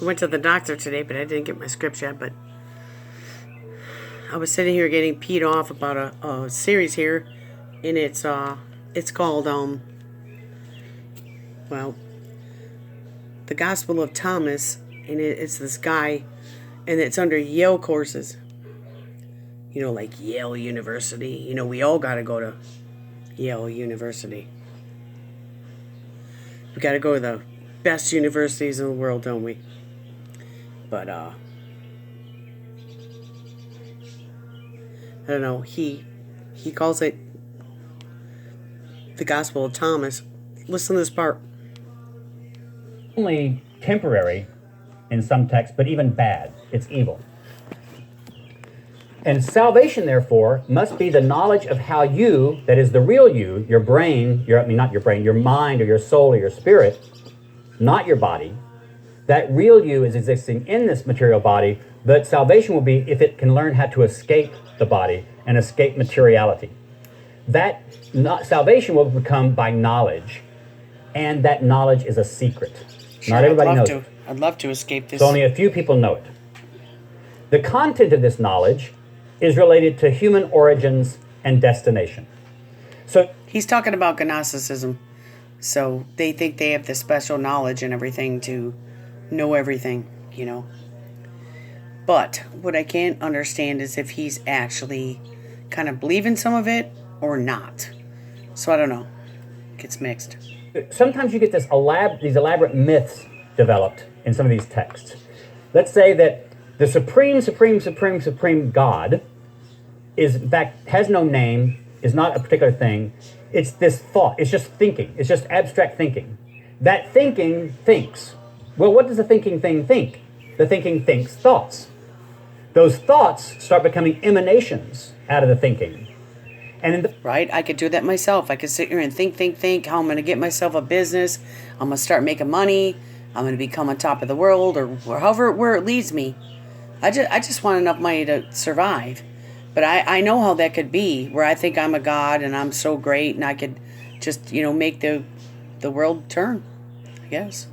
I went to the doctor today, but I didn't get my scripts yet. But I was sitting here getting peed off about a series here, and it's called well, the Gospel of Thomas, and it's this guy, and it's under Yale courses. You know, like Yale University. You know, we all got to go to Yale University. We got to go to the best universities in the world, don't we? But, I don't know. He calls it the Gospel of Thomas. Listen to this part. Only temporary in some texts, but even bad. It's evil. And salvation, therefore, must be the knowledge of how you, that is the real you, your brain, not your brain, your mind or your soul or your spirit, not your body, that real you is existing in this material body, but salvation will be if it can learn how to escape the body and escape materiality. Salvation will become by knowledge, and that knowledge is a secret. Sure, Not everybody knows it. I'd love to escape this. So only a few people know it. The content of this knowledge is related to human origins and destination. So he's talking about Gnosticism. So they think they have the special knowledge and everything to know everything, you know. But what I can't understand is if he's actually kind of believing some of it or not. So I don't know. It gets mixed. Sometimes you get these elaborate myths developed in some of these texts. Let's say that the supreme God is, in fact, has no name, is not a particular thing. It's this thought. It's just thinking. It's just abstract thinking. That thinking thinks. Well, what does the thinking thing think? The thinking thinks thoughts. Those thoughts start becoming emanations out of the thinking. Right? I could do that myself. I could sit here and think how I'm going to get myself a business. I'm going to start making money. I'm going to become on top of the world, or however where it leads me. I just want enough money to survive. But I know how that could be, where I think I'm a god and I'm so great and I could just, make the world turn, I guess.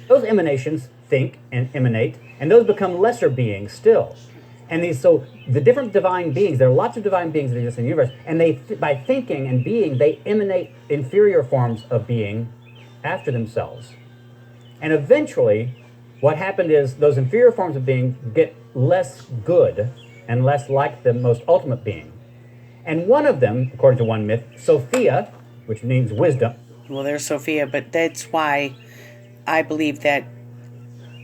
Those emanations think and emanate, and those become lesser beings still. And the different divine beings, there are lots of divine beings that exist in the universe, and by thinking and being, they emanate inferior forms of being after themselves. And eventually, what happened is those inferior forms of being get less good and less like the most ultimate being. And one of them, according to one myth, Sophia, which means wisdom. Well, there's Sophia, but that's why I believe that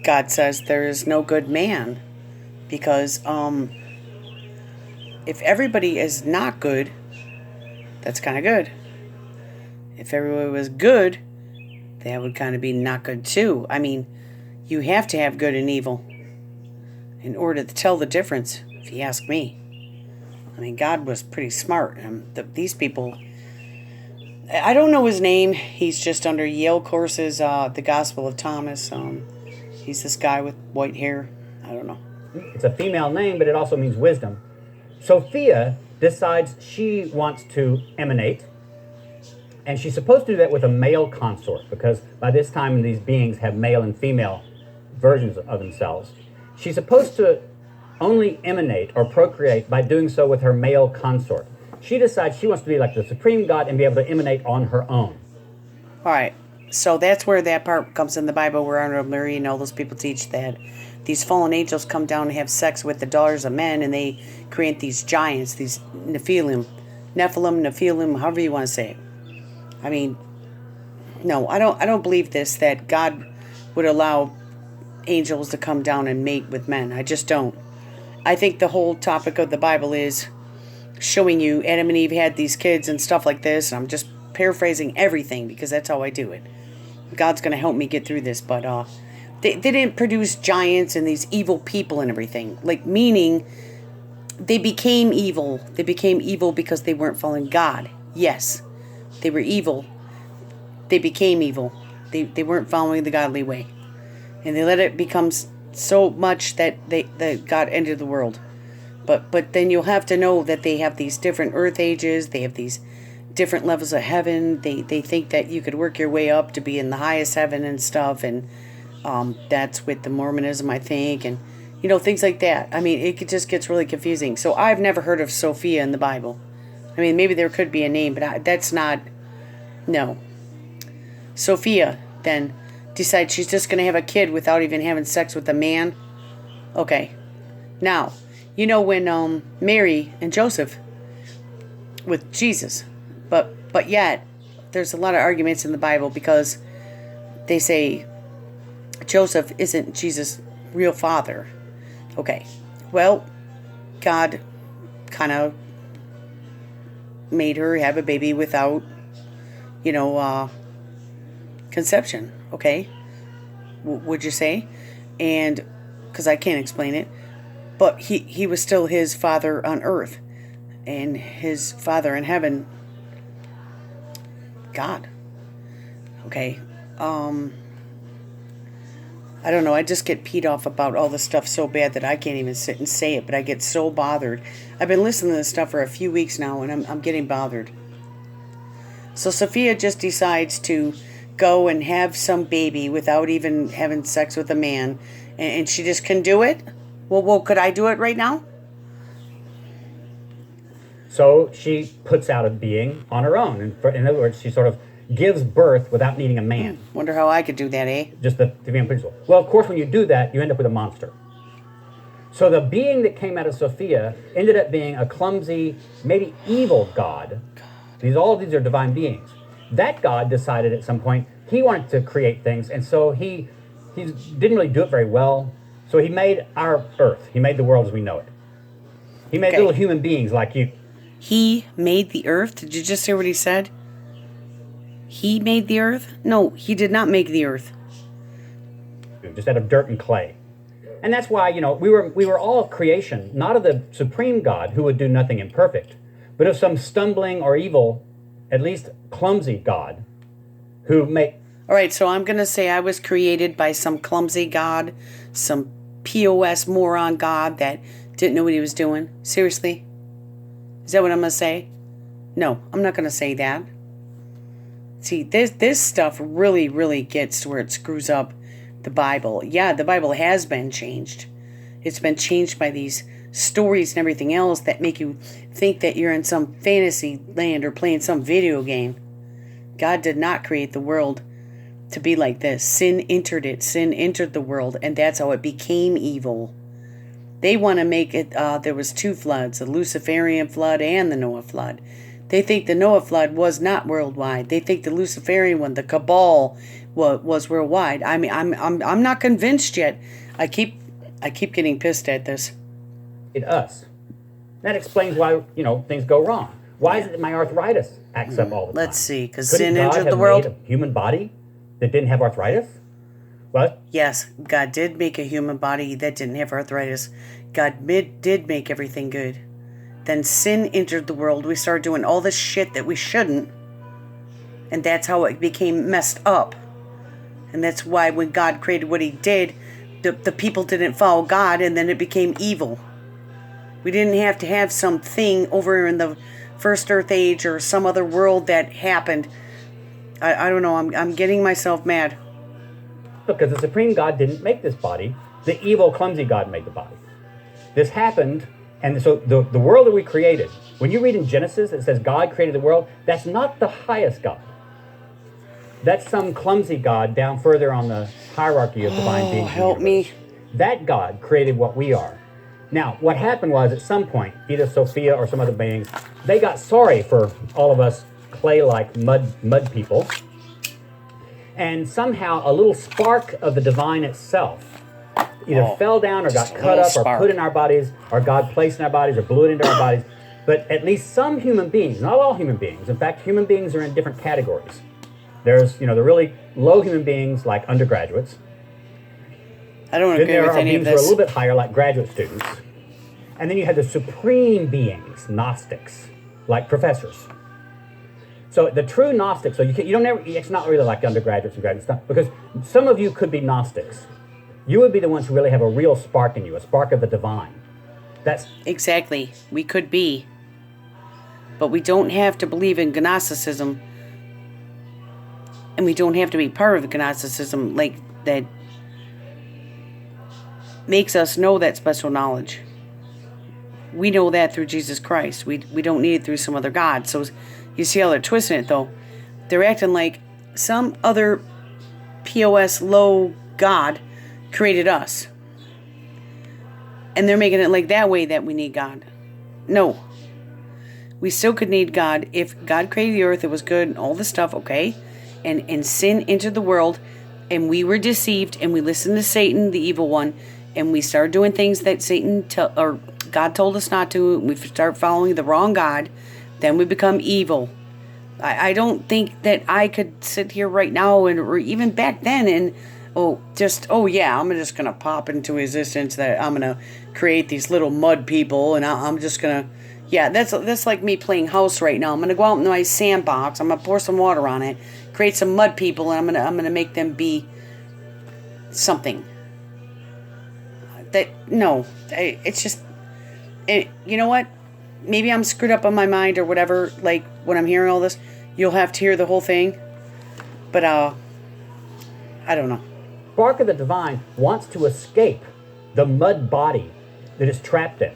God says there is no good man. Because if everybody is not good, that's kind of good. If everybody was good, that would kind of be not good too. I mean, you have to have good and evil in order to tell the difference, if you ask me. I mean, God was pretty smart. These people, I don't know his name. He's just under Yale courses, the Gospel of Thomas. He's this guy with white hair. I don't know. It's a female name, but it also means wisdom. Sophia decides she wants to emanate, and she's supposed to do that with a male consort, because by this time these beings have male and female versions of themselves. She's supposed to only emanate or procreate by doing so with her male consort. She decides she wants to be like the supreme God and be able to emanate on her own. All right, so that's where that part comes in the Bible where Arnold Murray and all those people teach that these fallen angels come down and have sex with the daughters of men, and they create these giants, these Nephilim, however you want to say it. I mean, no, I don't believe this, that God would allow angels to come down and mate with men. I just don't. I think the whole topic of the Bible is showing you Adam and Eve had these kids and stuff like this. And I'm just paraphrasing everything because that's how I do it. God's going to help me get through this, but they didn't produce giants and these evil people and everything. Like, meaning they became evil. They became evil because they weren't following God. Yes, they were evil. They became evil. They weren't following the godly way. And they let it become so much that God ended the world. But then you'll have to know that they have these different earth ages. They have these different levels of heaven. They think that you could work your way up to be in the highest heaven and stuff. And That's with the Mormonism, I think, and things like that. I mean, just gets really confusing. So I've never heard of Sophia in the Bible. I mean, maybe there could be a name, but that's not. No. Sophia then decides she's just going to have a kid without even having sex with a man. Okay. Now, when Mary and Joseph with Jesus, but yet there's a lot of arguments in the Bible because they say Joseph isn't Jesus' real father. Okay. Well, God kind of made her have a baby without, conception. Okay. Would you say? And because I can't explain it, but he was still his father on earth, and his father in heaven, God. Okay. I don't know. I just get peed off about all this stuff so bad that I can't even sit and say it, but I get so bothered. I've been listening to this stuff for a few weeks now, and I'm getting bothered. So Sophia just decides to go and have some baby without even having sex with a man, and she just can do it? Well, could I do it right now? So she puts out a being on her own. In other words, she sort of gives birth without needing a man. Wonder how I could do that, eh? Just the divine principle. Well, of course, when you do that, you end up with a monster. So the being that came out of Sophia ended up being a clumsy, maybe evil god. All of these are divine beings. That god decided at some point he wanted to create things, and so he didn't really do it very well. So he made our earth. He made the world as we know it. He made little human beings like you. He made the earth? Did you just hear what he said? He made the earth? No, he did not make the earth. Just out of dirt and clay. And that's why, we were all creation, not of the supreme God who would do nothing imperfect, but of some stumbling or evil, at least clumsy God who made... All right, so I'm going to say I was created by some clumsy God, some POS moron God that didn't know what he was doing. Seriously? Is that what I'm going to say? No, I'm not going to say that. See, this stuff really, really gets to where it screws up the Bible. Yeah, the Bible has been changed. It's been changed by these stories and everything else that make you think that you're in some fantasy land or playing some video game. God did not create the world to be like this. Sin entered it. Sin entered the world, and that's how it became evil. They want to make it, there was two floods, the Luciferian flood and the Noah flood. They think the Noah flood was not worldwide. They think the Luciferian one, the Cabal, was worldwide. I mean, I'm not convinced yet. I keep getting pissed at this. Us. That explains why things go wrong. Why is it that my arthritis acts up all the time? Let's see, because Couldn't sin God entered the have world. made a human body that didn't have arthritis? What? Yes, God did make a human body that didn't have arthritis. God did make everything good. Then sin entered the world. We started doing all this shit that we shouldn't. And that's how it became messed up. And that's why when God created what he did, the people didn't follow God, and then it became evil. We didn't have to have something over in the first earth age or some other world that happened. I don't know. I'm getting myself mad. Because the supreme God didn't make this body. The evil, clumsy God made the body. This happened, and so the world that we created, when you read in Genesis, it says God created the world. That's not the highest God. That's some clumsy God down further on the hierarchy of divine beings. Help me. That God created what we are. Now, what happened was at some point, either Sophia or some other beings, they got sorry for all of us clay-like mud people. And somehow a little spark of the divine itself either fell down or got cut up or put in our bodies, or God placed in our bodies or blew it into our bodies. But at least some human beings, not all human beings. In fact, human beings are in different categories. There's, the really low human beings like undergraduates. I don't agree with any of Then there are beings who are a this. little bit higher like graduate students. And then you have the supreme beings, Gnostics, like professors. So the true Gnostics, so it's not really like undergraduates and graduate stuff, because some of you could be Gnostics. You would be the ones who really have a real spark in you, a spark of the divine. That's Exactly. We could be. But we don't have to believe in Gnosticism. And we don't have to be part of Gnosticism like that. makes us know that special knowledge. We know that through Jesus Christ. We don't need it through some other God. So you see how they're twisting it, though. They're acting like some other POS low God created us. And they're making it like that way that we need God. No. We still could need God. If God created the earth, it was good and all this stuff, okay? And sin entered the world, and we were deceived, and we listened to Satan, the evil one, and we started doing things that or God told us not to. We start following the wrong God. Then we become evil. I don't think that I could sit here right now or even back then and I'm just going to pop into existence that I'm going to create these little mud people and I'm just going to, that's like me playing house right now. I'm going to go out in my sandbox. I'm going to pour some water on it, create some mud people, and I'm going to make them be something. It's just, you know what? Maybe I'm screwed up on my mind or whatever. Like when I'm hearing all this, you'll have to hear the whole thing. But I don't know. Spark of the divine wants to escape the mud body that is trapped in.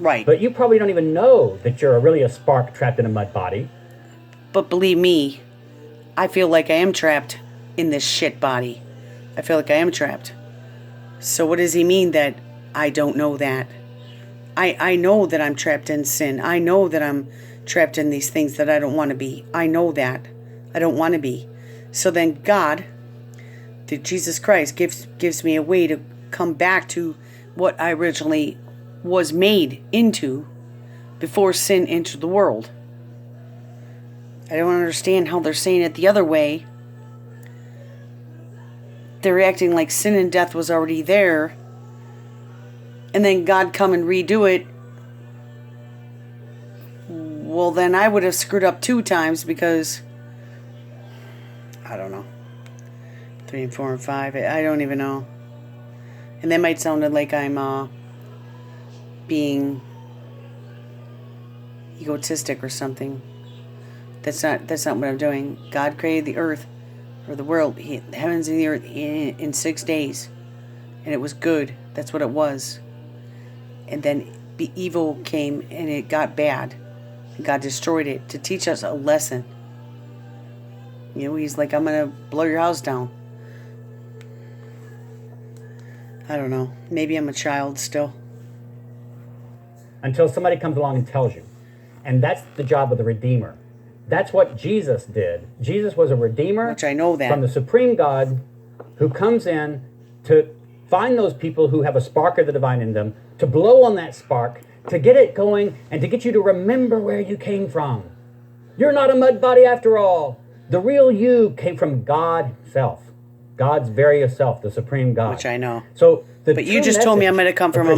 Right. But you probably don't even know that you're really a spark trapped in a mud body. But believe me, I feel like I am trapped in this shit body. I feel like I am trapped. So what does he mean that I don't know that? I know that I'm trapped in sin. I know that I'm trapped in these things that I don't want to be. I know that. I don't want to be. So then God, through Jesus Christ, gives me a way to come back to what I originally was made into before sin entered the world. I don't understand how they're saying it the other way. They're acting like sin and death was already there, and then God come and redo it. Well, then I would have screwed up 2 times because I don't know. 3 and 4 and 5. I don't even know. And that might sound like I'm being egotistic or something. That's not what I'm doing. God created the earth or the world, the heavens and the earth in 6 days, and it was good. That's what it was. And then the evil came and it got bad. And God destroyed it to teach us a lesson. You know, he's like, I'm going to blow your house down. I don't know. Maybe I'm a child still. Until somebody comes along and tells you. And that's the job of the Redeemer. That's what Jesus did. Jesus was a Redeemer. Which I know that. From the Supreme God who comes in to find those people who have a spark of the divine in them, to blow on that spark, to get it going, and to get you to remember where you came from. You're not a mud body after all. The real you came from God himself. God's very self, the supreme God. Which I know. So, but you just told me I'm going to come from a